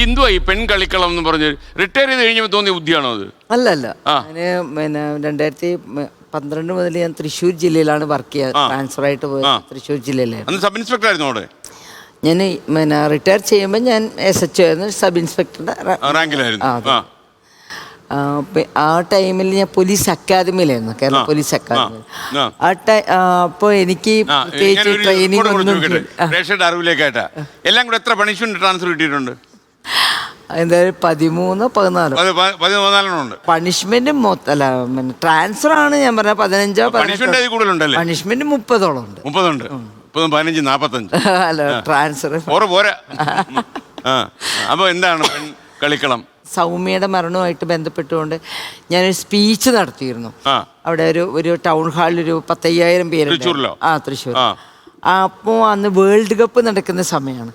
എന്തുവാ ഈ പെൺകളിക്കളം എന്ന് പറഞ്ഞ് റിട്ടയർ ചെയ്ത് കഴിഞ്ഞപ്പോൾ തോന്നിയ ബുദ്ധിയാണോ അത്? അല്ലല്ല, പിന്നെ 2012 മുതൽ ഞാൻ തൃശ്ശൂർ ജില്ലയിലാണ് വർക്ക് ചെയ്യാൻ ട്രാൻസ്ഫർ ആയിട്ട് പോയത്. തൃശ്ശൂർ ജില്ലയിലായിരുന്നു. സബ് ഇൻസ്പെക്ടർ ആയിരുന്നു അവിടെ. ഞാൻ പിന്നെ റിട്ടയർ ചെയ്യുമ്പോൾ ഞാൻ SHO ആയിരുന്നു, സബ് ഇൻസ്പെക്ടറുടെ റാങ്കിലായിരുന്നു. ആ ടൈമിൽ ഞാൻ പോലീസ് അക്കാദമിയിലായിരുന്നു, കേരള പോലീസ് അക്കാദമി. അപ്പോൾ എനിക്ക് ട്രെയിനിങ് അറിവിലേക്കായിട്ടാ എല്ലാം കൂടെ എത്ര പണിഷ്മെന്റ് ട്രാൻസ്ഫർ കിട്ടിയിട്ടുണ്ട്? എന്തായാലും 13-14 ഉണ്ട്. പണിഷ്മെന്റ് അല്ല, ട്രാൻസ്ഫർ ആണ് ഞാൻ പറഞ്ഞ 15 പണിഷ്മെന്റ് 30 ഉണ്ട്. 15, 45 അല്ല, ട്രാൻസ്ഫർ പോരാ. അപ്പൊ എന്താണ് കളിക്കളം? സൗമ്യയുടെ മരണവുമായിട്ട് ബന്ധപ്പെട്ടുകൊണ്ട് ഞാനൊരു സ്പീച്ച് നടത്തിയിരുന്നു. അവിടെ ഒരു ടൗൺ ഹാളിൽ ഒരു 10,000 പേര്. തൃശ്ശൂർ. അപ്പോൾ അന്ന് വേൾഡ് കപ്പ് നടക്കുന്ന സമയമാണ്.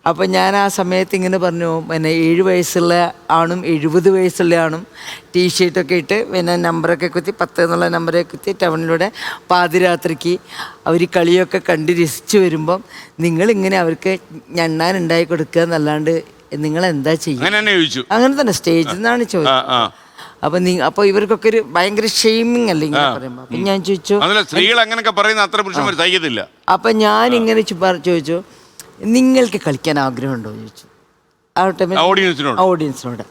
അപ്പോൾ ഞാൻ ആ സമയത്ത് ഇങ്ങനെ പറഞ്ഞു, പിന്നെ 7 വയസ്സുള്ള ആണും 70 വയസ്സുള്ള ആണും ടീഷർട്ടൊക്കെ ഇട്ട് പിന്നെ നമ്പറൊക്കെ കുത്തി 10 എന്നുള്ള നമ്പറൊക്കെ കുത്തി ടൗണിലൂടെ പാതിരാത്രിക്ക് അവർ കളിയൊക്കെ കണ്ട് രസിച്ച് വരുമ്പം നിങ്ങളിങ്ങനെ അവർക്ക് ഞണ്ണാൻ ഉണ്ടാക്കി കൊടുക്കുക എന്നല്ലാണ്ട് നിങ്ങൾ എന്താ ചെയ്യുക? അങ്ങനെ തന്നെ സ്റ്റേജിൽ നിന്നാണ് ചോദിച്ചത്. അപ്പൊ ഇവർക്കൊക്കെ ഒരു ഭയങ്കര ഷെയിമിങ് അല്ലേ ഇങ്ങനെ പറയുമ്പോ. അപ്പൊ ഞാൻ ചോദിച്ചു, അപ്പൊ ഞാൻ ഇങ്ങനെ ചോദിച്ചു, നിങ്ങൾക്ക് കളിക്കാൻ ആഗ്രഹമുണ്ടോ ചോദിച്ചു ആ ടൈമിൽ ഓഡിയൻസിനോട്.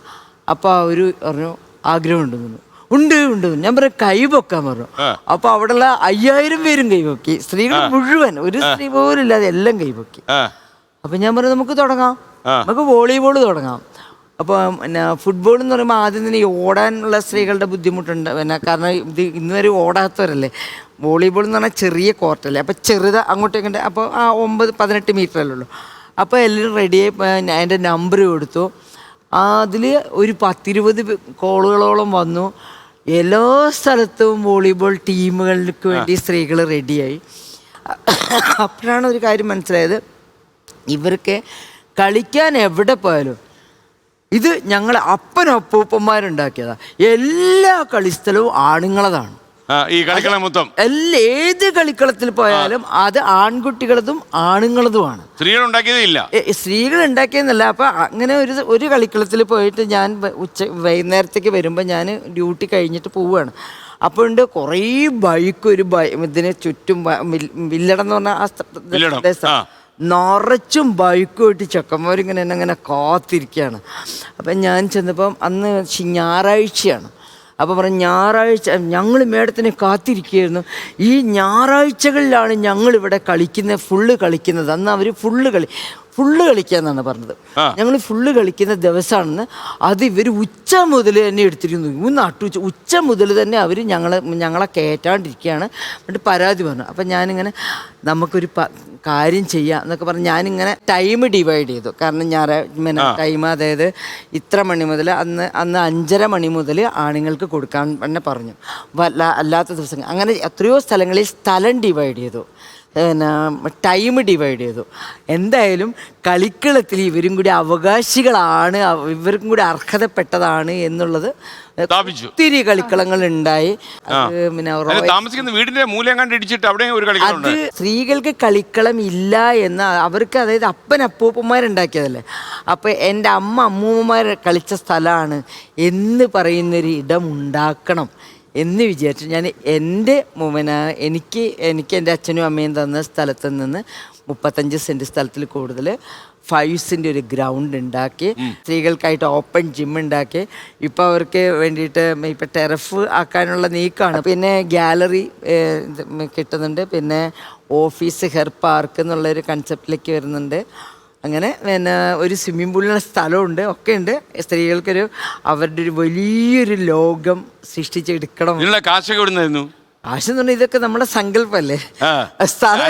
അപ്പൊ അവര് പറഞ്ഞു ആഗ്രഹമുണ്ടെന്ന്. ഉണ്ട്. ഞാൻ പറയാം കൈപൊക്കാൻ പറഞ്ഞു. അപ്പൊ അവിടെയുള്ള 5000 പേരും കൈപൊക്കി, സ്ത്രീകൾ മുഴുവൻ, ഒരു സ്ത്രീ പോലും ഇല്ലാതെ എല്ലാം കൈപൊക്കി. അപ്പൊ ഞാൻ പറഞ്ഞു നമുക്ക് തുടങ്ങാം, നമുക്ക് വോളിബോൾ തുടങ്ങാം. അപ്പോൾ പിന്നെ ഫുട്ബോൾ എന്ന് പറയുമ്പോൾ ആദ്യം തന്നെ ഈ ഓടാനുള്ള സ്ത്രീകളുടെ ബുദ്ധിമുട്ടുണ്ട്. പിന്നെ കാരണം ഇത് ഇന്ന് വരെ ഓടാത്തവരല്ലേ. വോളിബോൾ എന്ന് പറഞ്ഞാൽ ചെറിയ കോർട്ടല്ലേ, അപ്പോൾ ചെറുത് അങ്ങോട്ടും ഇങ്ങോട്ട്. അപ്പോൾ ആ 9-18 മീറ്ററല്ലേ ഉള്ളൂ. അപ്പോൾ എല്ലാവരും റെഡിയായി അതിൻ്റെ നമ്പർ കൊടുത്തു. അതിൽ ഒരു 10-20 കോളുകളോളം വന്നു. എല്ലാ സ്ഥലത്തും വോളിബോൾ ടീമുകൾക്ക് വേണ്ടി സ്ത്രീകൾ റെഡിയായി. അപ്പോഴാണ് ഒരു കാര്യം മനസ്സിലായത്, ഇവർക്ക് കളിക്കാൻ എവിടെ പോയാലും ഇത് ഞങ്ങൾ അപ്പനപ്പൂപ്പന്മാരുണ്ടാക്കിയതാ. എല്ലാ കളിസ്ഥലവും ആണുങ്ങളതാണ്. ഏത് കളിക്കളത്തിൽ പോയാലും അത് ആൺകുട്ടികളതും ആണുങ്ങളതുമാണ്. സ്ത്രീകൾ ഉണ്ടാക്കിയെന്നല്ല. അപ്പൊ അങ്ങനെ ഒരു കളിക്കളത്തിൽ പോയിട്ട് ഞാൻ വൈകുന്നേരത്തേക്ക് വരുമ്പോൾ ഞാൻ ഡ്യൂട്ടി കഴിഞ്ഞിട്ട് പോവുകയാണ്. അപ്പോൾ ഉണ്ട് കുറേ ബൈക്ക്, ഇതിന് ചുറ്റും വില്ലടെന്ന് പറഞ്ഞാൽ ആ നിറച്ചും ബൈക്കുമായിട്ട് ചെക്കന്മാരിങ്ങനെ എന്നെ കാത്തിരിക്കുകയാണ്. അപ്പം ഞാൻ ചെന്നപ്പം അന്ന് ഞായറാഴ്ചയാണ്. അപ്പോൾ പറഞ്ഞു ഞായറാഴ്ച ഞങ്ങൾ മേഡത്തിനെ കാത്തിരിക്കുകയായിരുന്നു. ഈ ഞായറാഴ്ചകളിലാണ് ഞങ്ങളിവിടെ ഫുള്ള് കളിക്കുന്നത്. അന്ന് അവർ ഫുള്ള് കളിക്കാന്നാണ് പറഞ്ഞത്. ഞങ്ങൾ ഫുള്ള് കളിക്കുന്ന ദിവസമാണെന്ന്. അത് ഇവർ ഉച്ച മുതൽ തന്നെ എടുത്തിരിക്കുന്നു. ഉച്ച മുതൽ തന്നെ അവർ ഞങ്ങളെ കയറ്റാണ്ടിരിക്കുകയാണ്. എന്നിട്ട് പരാതി പറഞ്ഞു. അപ്പം ഞാനിങ്ങനെ നമുക്കൊരു കാര്യം ചെയ്യാം എന്നൊക്കെ പറഞ്ഞ് ഞാനിങ്ങനെ ടൈം ഡിവൈഡ് ചെയ്തു. കാരണം ടൈം അതായത് ഇത്ര മണി മുതൽ അന്ന് 5:30 മണി മുതൽ ആണുങ്ങൾക്ക് കൊടുക്കാൻ തന്നെ പറഞ്ഞു. അല്ലാത്ത ദിവസങ്ങൾ അങ്ങനെ എത്രയോ സ്ഥലങ്ങളിൽ സ്ഥലം ഡിവൈഡ് ചെയ്തു, പിന്നെ ടൈം ഡിവൈഡ് ചെയ്തു. എന്തായാലും കളിക്കളത്തിൽ ഇവരും കൂടി അവകാശികളാണ്, ഇവർക്കും കൂടി അർഹതപ്പെട്ടതാണ് എന്നുള്ളത് ഒത്തിരി കളിക്കളങ്ങൾ ഉണ്ടായി. അത് സ്ത്രീകൾക്ക് കളിക്കളം ഇല്ല എന്ന് അവർക്ക്, അതായത് അപ്പനപ്പൂപ്പന്മാരുണ്ടാക്കിയതല്ലേ. അപ്പോൾ എൻ്റെ അമ്മൂമ്മമാർ കളിച്ച സ്ഥലമാണ് എന്ന് പറയുന്നൊരു ഇടം ഉണ്ടാക്കണം എന്ന് വിചാരിച്ചു. ഞാൻ എനിക്ക് എൻ്റെ അച്ഛനും അമ്മയും തന്ന സ്ഥലത്ത് നിന്ന് 35 സെൻറ്റ് സ്ഥലത്തിൽ കൂടുതൽ 5 സെൻറ്റ് ഒരു ഗ്രൗണ്ട് ഉണ്ടാക്കി, സ്ത്രീകൾക്കായിട്ട് ഓപ്പൺ ജിം ഉണ്ടാക്കി. ഇപ്പോൾ അവർക്ക് വേണ്ടിയിട്ട് ഇപ്പം ടെറഫ് ആക്കാനുള്ള നീക്കമാണ്. പിന്നെ ഗാലറി കിട്ടുന്നുണ്ട്. പിന്നെ ഓഫീസ് ഹെയർ പാർക്ക് എന്നുള്ളൊരു കൺസെപ്റ്റിലേക്ക് വരുന്നുണ്ട്. അങ്ങനെ പിന്നെ ഒരു സ്വിമ്മിംഗ് പൂളിനുള്ള സ്ഥലമുണ്ട്, ഒക്കെ ഉണ്ട്. സ്ത്രീകൾക്കൊരു അവരുടെ ഒരു വലിയൊരു ലോകം സൃഷ്ടിച്ചെടുക്കണം. കാശ് എന്ന് പറഞ്ഞാൽ ഇതൊക്കെ നമ്മുടെ സങ്കല്പല്ലേ. സ്ഥലം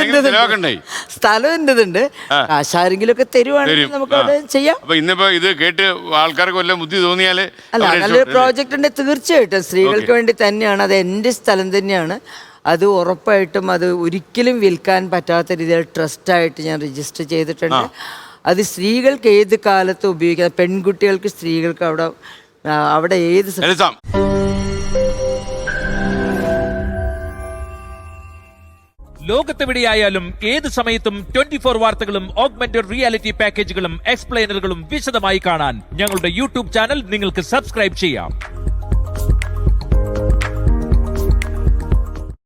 എന്റേതുണ്ട്. കാശാരെങ്കിലും ഒക്കെ തരുവാണെങ്കിൽ നമുക്ക് അവിടെ ചെയ്യാം. ഇത് കേട്ട് ആൾക്കാർക്ക് വല്ല ബുദ്ധി തോന്നിയാൽ അല്ല, നല്ലൊരു പ്രോജക്റ്റ് ഉണ്ട്. തീർച്ചയായിട്ടും സ്ത്രീകൾക്ക് വേണ്ടി തന്നെയാണ്. അത് എൻ്റെ സ്ഥലം തന്നെയാണ്. അത് ഉറപ്പായിട്ടും അത് ഒരിക്കലും വിൽക്കാൻ പറ്റാത്ത രീതിയിൽ ട്രസ്റ്റായിട്ട് ഞാൻ രജിസ്റ്റർ ചെയ്തിട്ടുണ്ട്. അത് സ്ത്രീകൾക്ക് ഏത് കാലത്തും ഉപയോഗിക്കാം. പെൺകുട്ടികൾക്ക്, സ്ത്രീകൾക്ക് അവിടെ ഏത് ലോകത്തെവിടെയായാലും ഏത് സമയത്തും 24 വാർത്തകളും ഓഗ്മെന്റഡ് റിയാലിറ്റി പാക്കേജുകളും എക്സ്പ്ലെയിനറുകളും വിശദമായി കാണാൻ ഞങ്ങളുടെ യൂട്യൂബ് ചാനൽ നിങ്ങൾക്ക് സബ്സ്ക്രൈബ് ചെയ്യാം.